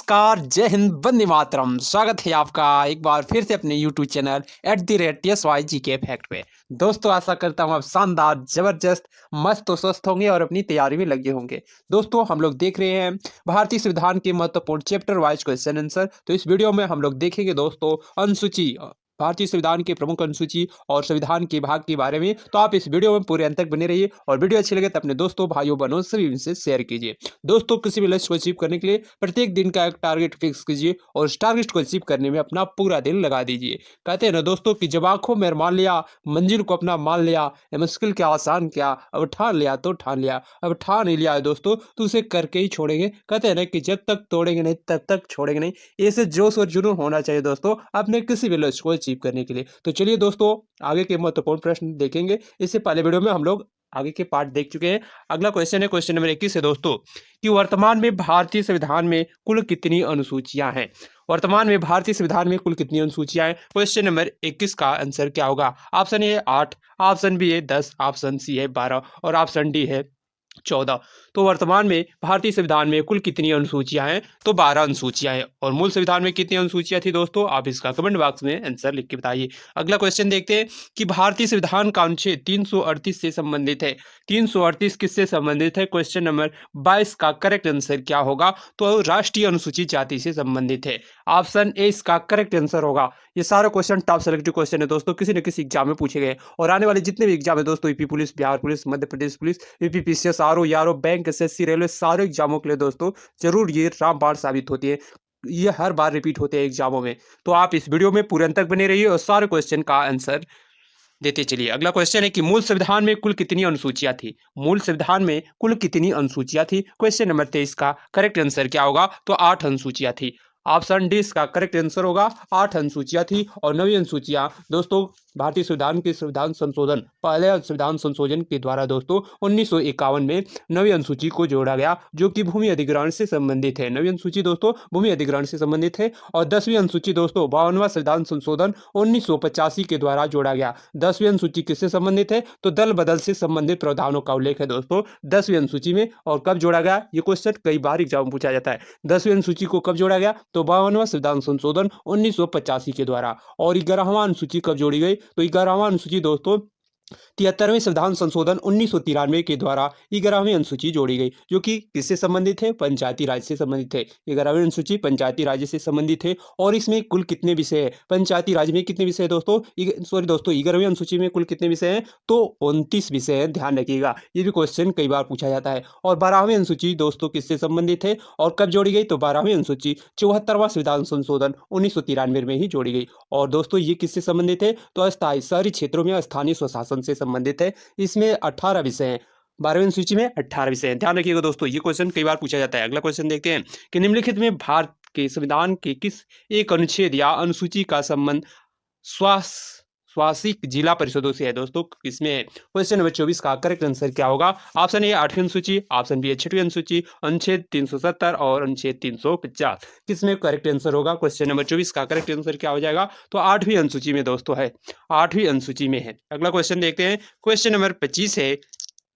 नमस्कार, जय हिंद, वंदे मातरम। स्वागत है आपका एक बार फिर से अपने यूट्यूब चैनल @TSYGK फैक्ट पे। दोस्तों, आशा करता हूँ आप शानदार, जबरदस्त, मस्त और स्वस्थ होंगे और अपनी तैयारी में लगे होंगे। दोस्तों, हम लोग देख रहे हैं भारतीय संविधान के महत्वपूर्ण चैप्टर वाइज क्वेश्चन आंसर। तो इस वीडियो में हम लोग देखेंगे दोस्तों अनुसूची, भारतीय संविधान के प्रमुख अनुसूची और संविधान के भाग के बारे में। तो आप इस वीडियो में पूरे अंत तक बने रहिए और वीडियो अच्छी लगे तो अपने दोस्तों, भाइयों, बहनों सभी से शेयर कीजिए। दोस्तों, किसी भी लक्ष्य को अचीव करने के लिए प्रत्येक दिन का एक टारगेट फिक्स कीजिए और उस टारगेट को अचीव करने में अपना पूरा दिन लगा दीजिए। कहते हैं ना दोस्तों कि जब आंखों में मान लिया, मंजिल को अपना मान लिया, ये मुश्किल क्या आसान क्या, अब ठान लिया तो ठान लिया, अब ठान ही लिया है दोस्तों तो उसे करके ही छोड़ेंगे। कहते हैं ना कि जब तक तोड़ेंगे नहीं तब तक छोड़ेंगे नहीं। ऐसे जोश और जुनून होना चाहिए दोस्तों अपने किसी भी लक्ष्य को अचीव करने के लिए। तो चलिए दोस्तों, आगे के महत्वपूर्ण प्रश्न देखेंगे। इससे पहले वीडियो में हम लोग आगे के पार्ट देख चुके हैं। अगला क्वेश्चन है, क्वेश्चन नंबर 21 है दोस्तों कि वर्तमान में भारतीय संविधान में कुल कितनी अनुसूचियां हैं। वर्तमान में भारतीय संविधान में कुल कितनी अनुसूचियां हैं। क्वेश्चन नंबर 21 का आंसर क्या होगा। ऑप्शन ए 8, ऑप्शन बी है 10, ऑप्शन सी है 12 और ऑप्शन डी है 14। तो वर्तमान में भारतीय संविधान में कुल कितनी अनुसूचियां हैं। तो 12 अनुसूचियां हैं। और मूल संविधान में कितनी अनुसूचियां थी दोस्तों, आप इसका कमेंट बॉक्स में आंसर लिख के बताइए। अगला क्वेश्चन देखते हैं कि भारतीय संविधान का अनुच्छेद 338 से संबंधित है। 338 किससे संबंधित है। क्वेश्चन नंबर 22 का करेक्ट आंसर क्या होगा। तो राष्ट्रीय अनुसूचित जाति से संबंधित है। ऑप्शन ए इसका करेक्ट आंसर होगा। ये सारे क्वेश्चन टॉप सेलेक्टिव क्वेश्चन है दोस्तों, किसी न किसी एग्जाम में पूछे गए और आने वाले जितने भी एग्जाम है दोस्तों, UP police, Bihar police, Madhya Pradesh police, UPPCS, RO, यारो, बैंक, एसएससी, रेलवे, सारे एग्जामों के लिए दोस्तों जरूर ये रामबाण साबित होती है। ये हर बार रिपीट होते हैं एग्जामों में। तो आप इस वीडियो में पूरे अंत तक बने रहिए और सारे क्वेश्चन का आंसर देते चलिए। अगला क्वेश्चन है कि मूल संविधान में कुल कितनी अनुसूचियां थी। मूल संविधान में कुल कितनी अनुसूचियां थी। क्वेश्चन नंबर 23 का करेक्ट आंसर क्या होगा। तो 8 अनुसूचियां थी। ऑप्शन डी इसका करेक्ट आंसर होगा। 8 अनुसूचियां थी और 9वीं अनुसूचियां दोस्तों भारतीय संविधान के संविधान संशोधन, पहले संविधान संशोधन के द्वारा दोस्तों 1951 में 9वीं अनुसूची को जोड़ा गया, जो कि भूमि अधिग्रहण से संबंधित है। 9वीं अनुसूची दोस्तों भूमि अधिग्रहण से संबंधित है। और 10वीं अनुसूची दोस्तों 52वां संविधान संशोधन 1985 के द्वारा जोड़ा गया। 10वीं अनुसूची किससे संबंधित है। तो दल बदल से संबंधित प्रावधानों का उल्लेख है दोस्तों 10वीं अनुसूची में। और कब जोड़ा गया, ये क्वेश्चन कई बार एग्जाम में पूछा जाता है। 10वीं अनुसूची को कब जोड़ा गया। तो 52वां संविधान संशोधन 1985 के द्वारा। और 11वां अनुसूची कब जोड़ी गई। तो 11वां अनुसूची दोस्तों 73वें संविधान संशोधन 1993 के द्वारा 11वीं अनुसूची जोड़ी गई, जो कि किससे संबंधित है। पंचायती राज से संबंधित है। 11वीं अनुसूची पंचायती राज से संबंधित है। और इसमें कुल कितने विषय है। पंचायती राज में कितने विषय है दोस्तों, सॉरी दोस्तों 11वीं अनुसूची में कुल कितने विषय हैं। तो 29 विषय हैं, ध्यान रखिएगा, ये भी क्वेश्चन कई बार पूछा जाता है। और 12वीं अनुसूची दोस्तों किससे संबंधित है और कब जोड़ी गई। तो 12वीं अनुसूची 74वां संविधान संशोधन 1993 में ही जोड़ी गई। और दोस्तों ये किससे संबंधित है। तो अस्थायी शहरी क्षेत्रों में स्थानीय स्वशासन से संबंधित है। इसमें 18 विषय हैं। 12वीं अनुसूची में 18 विषय हैं, ध्यान रखिएगा दोस्तों, ये क्वेश्चन कई बार पूछा जाता है। अगला क्वेश्चन देखते हैं कि निम्नलिखित में भारत के संविधान के किस एक अनुच्छेद या अनुसूची का संबंध स्वासिक जिला परिषदों से है। दोस्तों किसमें है। क्वेश्चन नंबर 24 का करेक्ट आंसर क्या होगा। ऑप्शन ए 8वीं अनुसूची, ऑप्शन बी 6वीं अनुसूची, अनुच्छेद 370 और अनुच्छेद 350। किसमें करेक्ट आंसर होगा। क्वेश्चन नंबर 24 का करेक्ट आंसर क्या हो जाएगा। तो 8वीं अनुसूची में दोस्तों है, 8वीं अनुसूची में है। अगला क्वेश्चन देखते हैं। क्वेश्चन नंबर 25 है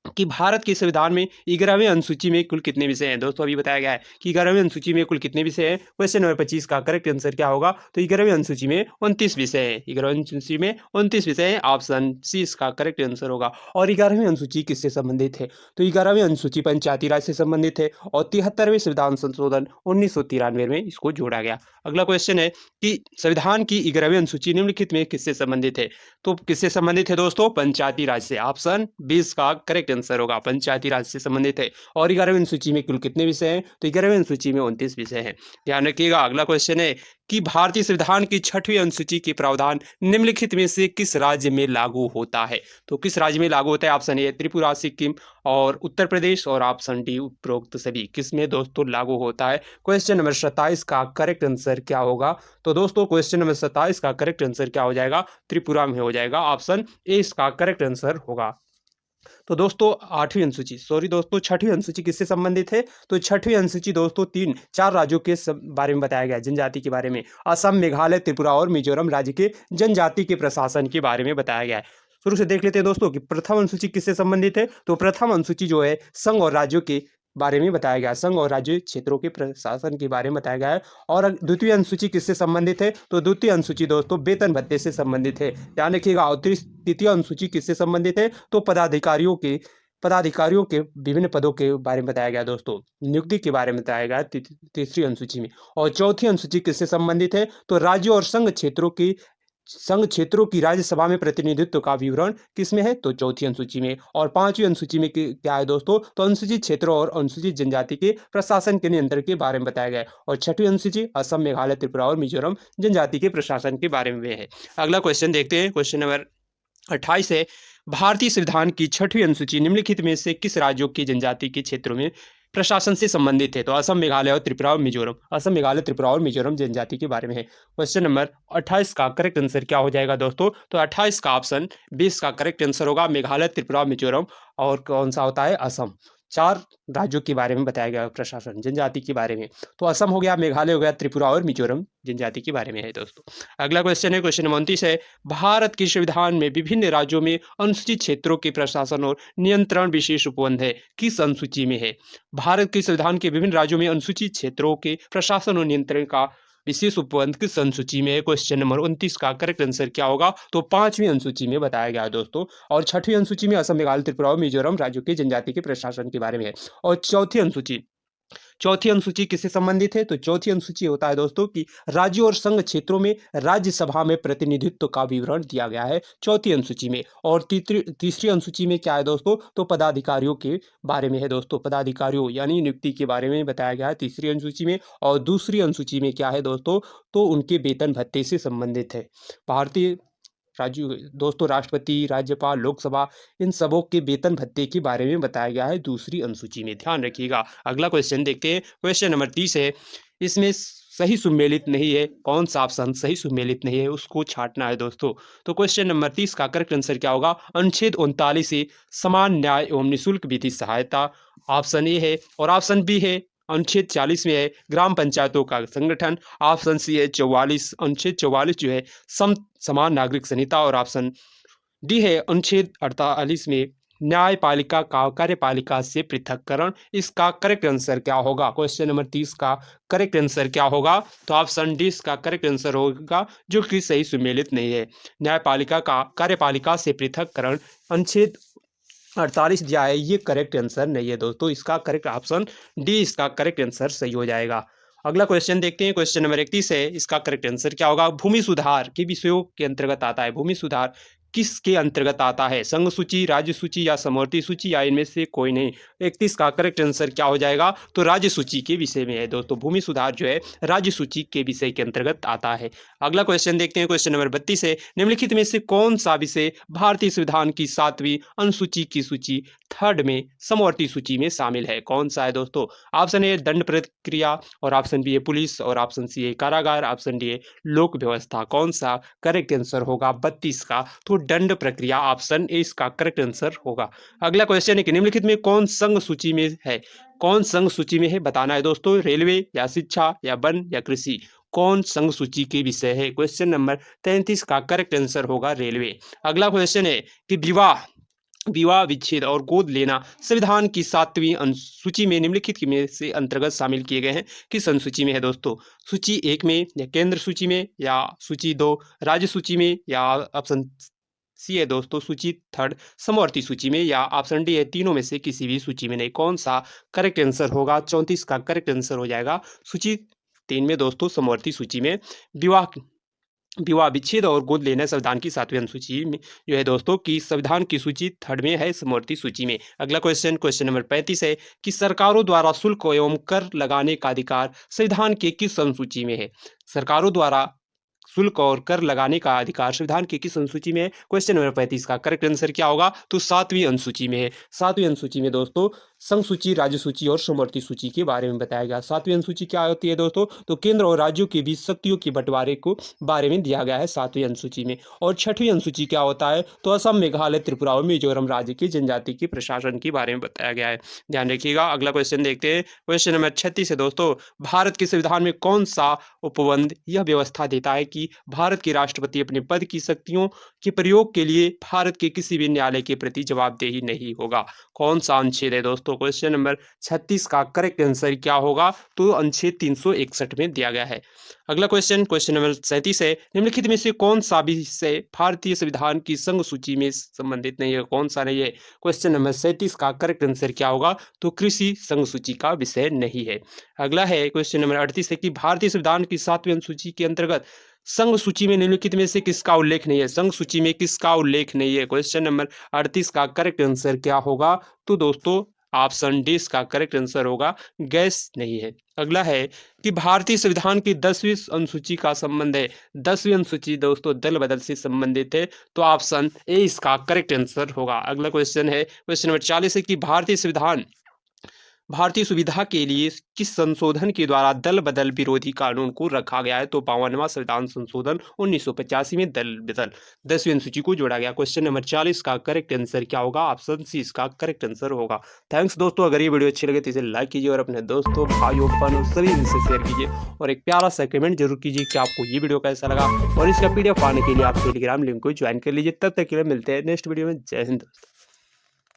कि भारत के संविधान में 11वीं अनुसूची में कुल कितने विषय हैं। दोस्तों अभी बताया गया है कि 11वीं अनुसूची में कुल कितने विषय हैं। क्वेश्चन नंबर 25 का करेक्ट आंसर क्या होगा। तो 11वीं अनुसूची में 29 विषय हैं। 11वीं अनुसूची में 29 विषय हैं। ऑप्शन सी इसका करेक्ट आंसर होगा। और 11वीं अनुसूची किससे संबंधित है। तो 11वीं अनुसूची पंचायती राज से संबंधित है। और 73वें संविधान संशोधन 1993 में इसको जोड़ा गया। अगला क्वेश्चन है कि संविधान की 11वीं अनुसूची निम्नलिखित में किससे संबंधित है। तो किससे संबंधित है दोस्तों, पंचायती राज से। ऑप्शन 20 का करेक्ट आंसर होगा, पंचायती राज से संबंधित है। और 11वीं अनुसूची में कुल कितने विषय हैं। तो 11वीं अनुसूची में 29 विषय हैं, ध्यान रखिएगा। अगला क्वेश्चन है कि भारतीय संविधान की 6वीं अनुसूची के प्रावधान निम्नलिखित में से किस राज्य में लागू होता है। तो किस राज्य में लागू होता है। ऑप्शन ए त्रिपुरा, सिक्किम और उत्तर प्रदेश और ऑप्शन डी उपरोक्त सभी। किस में दोस्तों लागू होता है। क्वेश्चन नंबर 27 का करेक्ट आंसर क्या होगा। तो दोस्तों क्वेश्चन नंबर 27 का करेक्ट आंसर क्या हो जाएगा। त्रिपुरा में हो जाएगा। ऑप्शन ए इसका करेक्ट आंसर होगा। तो दोस्तों 8वीं अनुसूची, सॉरी दोस्तों 6वीं अनुसूची किससे संबंधित है। तो 6वीं अनुसूची दोस्तों 4 राज्यों के बारे में बताया गया है, जनजाति के बारे में। असम, मेघालय, त्रिपुरा और मिजोरम राज्य के जनजाति के प्रशासन के बारे में बताया गया है। शुरू से देख लेते हैं दोस्तों कि प्रथम अनुसूची किससे संबंधित है। तो प्रथम अनुसूची जो है संघ और राज्यों के बारे में बताया गया है, संघ और राज्य क्षेत्रों के प्रशासन के बारे में बताया गया है। और द्वितीय अनुसूची किससे संबंधित है? तो द्वितीय अनुसूची दोस्तों वेतन भत्ते से संबंधित है, ध्यान रखिएगा। और तृतीय अनुसूची किससे संबंधित है? तो पदाधिकारियों के विभिन्न पदों के बारे में बताया गया दोस्तों, नियुक्ति के बारे में बताया गया तीसरी अनुसूची में। और चौथी अनुसूची किससे संबंधित है? तो राज्यों और संघ क्षेत्रों की राज्यसभा में प्रतिनिधित्व का विवरण किसमें है? तो चौथी अनुसूची में। और पांचवी अनुसूची में क्या है दोस्तों? तो अनुसूचित क्षेत्रों और अनुसूचित जनजाति के प्रशासन के नियंत्रण के बारे में बताया गया है। और छठी अनुसूची असम, मेघालय, त्रिपुरा और मिजोरम जनजाति के प्रशासन के बारे में है। अगला क्वेश्चन देखते हैं, क्वेश्चन नंबर 28 है, भारतीय संविधान की छठी अनुसूची निम्नलिखित में से किस राज्यों की जनजाति के क्षेत्रों में प्रशासन से संबंधित है? तो असम, मेघालय और त्रिपुरा और मिजोरम। असम, मेघालय, त्रिपुरा और मिजोरम जनजाति के बारे में है। क्वेश्चन नंबर 28 का करेक्ट आंसर क्या हो जाएगा दोस्तों? तो 28 का ऑप्शन 20 का करेक्ट आंसर होगा, मेघालय, त्रिपुरा, मिजोरम। और कौन सा होता है? असम। 4 राज्यों के बारे में बताया गया प्रशासन जनजाति के बारे में। तो असम हो गया, मेघालय हो गया, त्रिपुरा और मिजोरम जनजाति के बारे में है दोस्तों। अगला क्वेश्चन है, क्वेश्चन नंबर 29 है, भारत के संविधान में विभिन्न राज्यों में अनुसूचित क्षेत्रों के प्रशासन और नियंत्रण विशेष उपबंध है, किस अनुसूची में है? भारत के संविधान के विभिन्न राज्यों में अनुसूचित क्षेत्रों के प्रशासन और नियंत्रण का विशेष उपबंध किस अनुसूची में है? क्वेश्चन नंबर 29 का करेक्ट आंसर क्या होगा? तो 5वीं अनुसूची में बताया गया है दोस्तों। और छठी अनुसूची में असम, मेघालय, त्रिपुरा और मिजोरम राज्यों के जनजाति के प्रशासन के बारे में है। और चौथी अनुसूची किससे संबंधित है? तो चौथी अनुसूची होता है दोस्तों कि राज्यों और संघ क्षेत्रों में राज्यसभा में प्रतिनिधित्व का विवरण दिया गया है चौथी अनुसूची में। और तीसरी अनुसूची में क्या है दोस्तों? तो पदाधिकारियों के बारे में है दोस्तों, पदाधिकारियों यानी नियुक्ति के बारे में बताया गया है तीसरी अनुसूची में। और दूसरी अनुसूची में क्या है दोस्तों? तो उनके वेतन भत्ते से संबंधित है। भारतीय राज्य दोस्तों, राष्ट्रपति, राज्यपाल, लोकसभा, इन सबों के वेतन भत्ते के बारे में बताया गया है दूसरी अनुसूची में, ध्यान रखिएगा। अगला क्वेश्चन देखते हैं, क्वेश्चन नंबर 30 है, इसमें सही सुमेलित नहीं है, कौन सा ऑप्शन सही सुमेलित नहीं है उसको छांटना है दोस्तों। तो क्वेश्चन नंबर 30 का करेक्ट आंसर क्या होगा? अनुच्छेद 39 से समान न्याय एवं निःशुल्क विधि सहायता, ऑप्शन ए है। और ऑप्शन बी है अनुच्छेद 40 में है ग्राम पंचायतों का संगठन, ऑप्शन सी है 44 अनुच्छेद 44 जो है समान नागरिक संहिता। और ऑप्शन डी है अनुच्छेद 48 में न्यायपालिका का कार्यपालिका से पृथककरण। इसका करेक्ट आंसर क्या होगा? क्वेश्चन नंबर 30 का करेक्ट आंसर क्या होगा? तो ऑप्शन डी इसका करेक्ट आंसर होगा, जो कि सही सुमेलित नहीं है। न्यायपालिका का कार्यपालिका से पृथककरण अनुच्छेद 48 दिया है, ये करेक्ट आंसर नहीं है दोस्तों। इसका करेक्ट ऑप्शन डी इसका करेक्ट आंसर सही हो जाएगा। अगला क्वेश्चन देखते हैं, क्वेश्चन नंबर 31 है, इसका करेक्ट आंसर क्या होगा? भूमि सुधार के विषयों के अंतर्गत आता है। भूमि सुधार किसके अंतर्गत आता है? संघ सूची, राज्य सूची या समवर्ती सूची या इनमें से कोई नहीं? 31 का करेक्ट आंसर क्या हो जाएगा? तो राज्य सूची के विषय में है दोस्तों। भूमि सुधार जो है राज्य सूची के विषय के अंतर्गत आता है। अगला क्वेश्चन देखते हैं, क्वेश्चन नंबर 32 है, निम्नलिखित में से कौन सा विषय भारतीय संविधान की 7वीं अनुसूची की सूची 3rd में समवर्ती सूची में शामिल है? कौन सा है दोस्तों? ऑप्शन ए दंड प्रक्रिया, और ऑप्शन बी है पुलिस, और ऑप्शन सी है कारागार, ऑप्शन डी है लोक व्यवस्था। कौन सा करेक्ट आंसर होगा 32 का? तो दंड प्रक्रिया, ऑप्शन ए इसका करेक्ट आंसर होगा। अगला क्वेश्चन है कि निम्नलिखित में कौन संघ सूची में है? कौन संघ सूची में है बताना है दोस्तों। रेलवे या शिक्षा या वन या कृषि? कौन संघ सूची के विषय है? क्वेश्चन नंबर 33 का करेक्ट आंसर होगा रेलवे। अगला क्वेश्चन है कि विवाह, विच्छेद और गोद लेना संविधान की 7वीं अनुसूची में निम्नलिखित में से अंतर्गत शामिल किए गए हैं? किस अनुसूची में है दोस्तों? सूची 1 में, या केंद्र सूची में, या सूची 2 राज्य सूची में, या ऑप्शन सी है दोस्तों सूची 3rd समवर्ती सूची में, या ऑप्शन डी है तीनों में से किसी भी सूची में नहीं? कौन सा करेक्ट आंसर होगा? 34 का करेक्ट आंसर हो जाएगा सूची 3 में दोस्तों, समवर्ती सूची में। विवाह, विच्छेद और गोद लेना संविधान की 7वीं अनुसूची में जो है दोस्तों कि संविधान की सूची 3rd में है, समवर्ती सूची में। अगला क्वेश्चन, क्वेश्चन नंबर 35 है कि सरकारों द्वारा शुल्क एवं कर लगाने का अधिकार संविधान के किस अनुसूची में है? सरकारों द्वारा शुल्क और कर लगाने का अधिकार संविधान की किस अनुसूची में है? क्वेश्चन नंबर 35 का करेक्ट आंसर क्या होगा? तो 7वीं अनुसूची में है। 7वीं अनुसूची में दोस्तों संघ सूची, राज्य सूची और समवर्ती सूची के बारे में बताया गया। 7वीं अनुसूची क्या होती है दोस्तों? तो केंद्र और राज्यों के बीच शक्तियों के बंटवारे को बारे में दिया गया है 7वीं अनुसूची में। और 6वीं अनुसूची क्या होता है? तो असम, मेघालय, त्रिपुरा और मिजोरम राज्य की जनजाति के प्रशासन के बारे में बताया गया है, ध्यान रखिएगा। अगला क्वेश्चन देखते हैं, क्वेश्चन नंबर 36 है दोस्तों, भारत के संविधान में कौन सा उपबंध यह व्यवस्था देता है कि भारत के राष्ट्रपति अपने पद की शक्तियों के प्रयोग के लिए भारत के किसी भी न्यायालय के प्रति जवाबदेही नहीं होगा? कौन सा अनुच्छेद है दोस्तों? दोस्तों क्वेश्चन नंबर 36 का करेक्ट आंसर क्या होगा, तो अनुच्छेद 361 में दिया गया है। अगला क्वेश्चन नंबर 37 है, निम्नलिखित में से कौन सा विषय भारतीय संविधान की संघ सूची में संबंधित नहीं है, कौन सा नहीं है। क्वेश्चन नंबर 37 का करेक्ट आंसर क्या होगा, तो कृषि संघ सूची का विषय नहीं है। अगला है क्वेश्चन नंबर 38 है कि भारतीय संविधान की 7वीं अनुसूची के अंतर्गत संघ सूची में निम्नलिखित में से किसका उल्लेख नहीं है, संघ सूची में किसका उल्लेख नहीं है। क्वेश्चन नंबर 38 का करेक्ट आंसर क्या होगा, तो दोस्तों ऑप्शन डी इसका करेक्ट आंसर होगा, गैस नहीं है। अगला है कि भारतीय संविधान की 10वीं अनुसूची का संबंध है, 10वीं अनुसूची दोस्तों दल बदल से संबंधित है, तो ऑप्शन ए इसका करेक्ट आंसर होगा। अगला क्वेश्चन है क्वेश्चन नंबर 40 है कि भारतीय सुविधा के लिए किस संशोधन के द्वारा दल बदल विरोधी कानून को रखा गया है, तो 52वां संविधान संशोधन 1985 में दल बदल 10वीं अनुसूची को जोड़ा गया। क्वेश्चन नंबर 40 का करेक्ट आंसर क्या होगा, ऑप्शन सी इसका करेक्ट आंसर होगा। थैंक्स दोस्तों, अगर ये वीडियो अच्छी लगे तो इसे लाइक कीजिए और अपने दोस्तों भाइयों बहनों सभी से शेयर कीजिए और एक प्यारा सा कमेंट जरूर कीजिए कि आपको ये वीडियो कैसा लगा, और इसका PDF पाने के लिए आप टेलीग्राम लिंक को ज्वाइन कर लीजिए। तब तक के लिए मिलते हैं नेक्स्ट वीडियो में। जय हिंद दोस्तों।